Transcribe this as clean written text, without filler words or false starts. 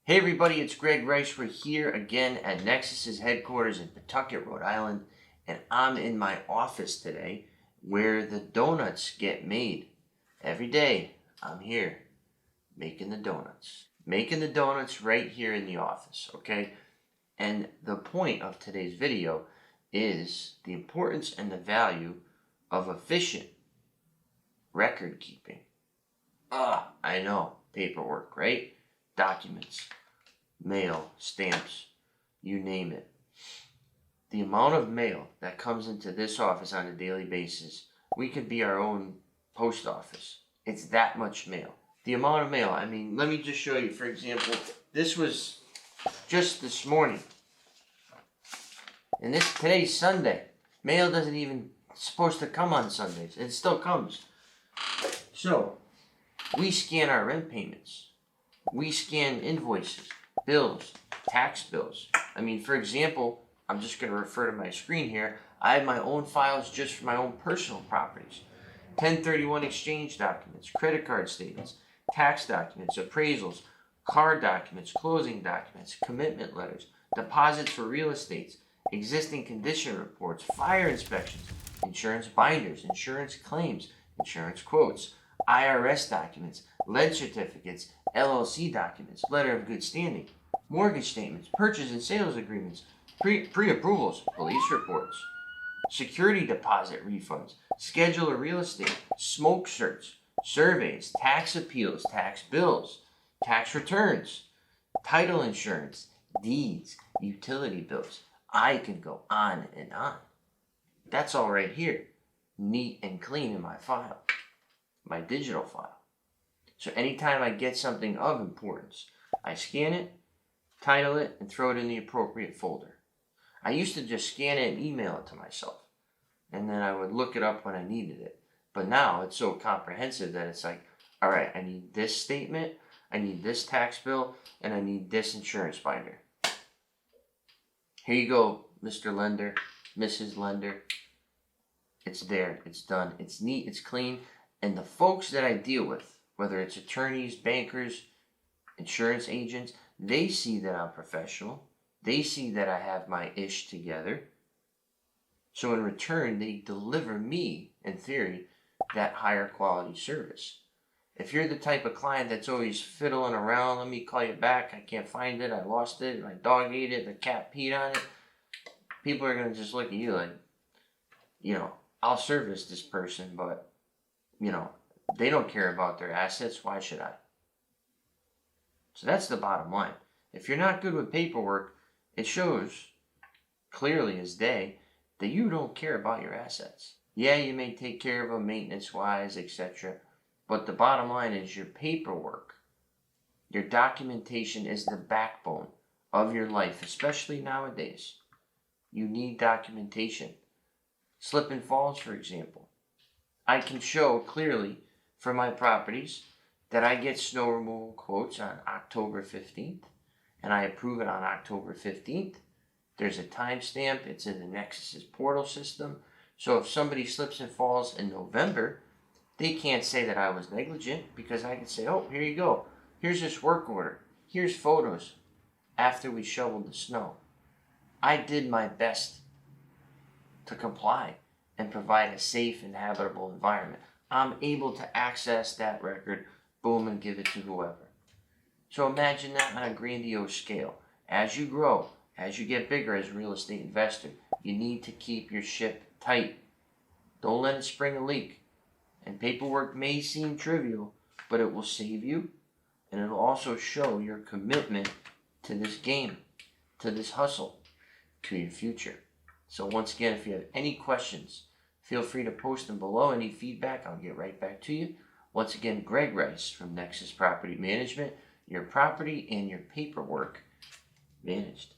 Hey everybody, it's Greg Rice. We're here again at Nexus's headquarters in Pawtucket, Rhode Island, and I'm in my office today where the donuts get made. Every day I'm here making the donuts. Making the donuts right here in the office, okay? And the point of today's video is the importance and the value of efficient record keeping. I know, paperwork, right? Documents, mail, stamps, you name it. The amount of mail that comes into this office on a daily basis, we could be our own post office. It's that much mail. The amount of mail, let me just show you, for example, this was just this morning. And today's Sunday. Mail doesn't even supposed to come on Sundays. It still comes. So, we scan our rent payments. We scan invoices, bills, tax bills. For example, I'm just going to refer to my screen here. I have my own files just for my own personal properties. 1031 exchange documents, credit card statements, tax documents, appraisals, car documents, closing documents, commitment letters, deposits for real estates, existing condition reports, fire inspections, insurance binders, insurance claims, insurance quotes, IRS documents, lead certificates, LLC documents, letter of good standing, mortgage statements, purchase and sales agreements, pre-approvals, police reports, security deposit refunds, schedule of real estate, smoke certs, surveys, tax appeals, tax bills, tax returns, title insurance, deeds, utility bills. I can go on and on. That's all right here, neat and clean in my file, my digital file. So anytime I get something of importance, I scan it, title it, and throw it in the appropriate folder. I used to just scan it and email it to myself, and then I would look it up when I needed it. But now it's so comprehensive that it's like, all right, I need this statement, I need this tax bill, and I need this insurance binder. Here you go, Mr. Lender, Mrs. Lender. It's there, it's done, it's neat, it's clean, and the folks that I deal with, whether it's attorneys, bankers, insurance agents, they see that I'm professional. They see that I have my ish together. So in return, they deliver me, in theory, that higher quality service. If you're the type of client that's always fiddling around, let me call you back, I can't find it, I lost it, my dog ate it, the cat peed on it, people are going to just look at you like, I'll service this person, but, they don't care about their assets, why should I? So that's the bottom line. If you're not good with paperwork, it shows clearly as day that you don't care about your assets. Yeah, you may take care of them maintenance-wise, etc. But the bottom line is your paperwork, your documentation is the backbone of your life, especially nowadays. You need documentation. Slip and falls, for example. I can show clearly for my properties that I get snow removal quotes on October 15th, and I approve it on October 15th. There's a timestamp. It's in the Nexus's portal system. So if somebody slips and falls in November, they can't say that I was negligent, because I can say, oh, here you go. Here's this work order. Here's photos after we shoveled the snow. I did my best to comply and provide a safe and habitable environment. I'm able to access that record, boom, and give it to whoever. So imagine that on a grandiose scale. As you grow, as you get bigger as a real estate investor, you need to keep your ship tight. Don't let it spring a leak. And paperwork may seem trivial, but it will save you, and it'll also show your commitment to this game, to this hustle, to your future. So once again, if you have any questions, feel free to post them below. Any feedback, I'll get right back to you. Once again, Greg Rice from Nexus Property Management, your property and your paperwork managed.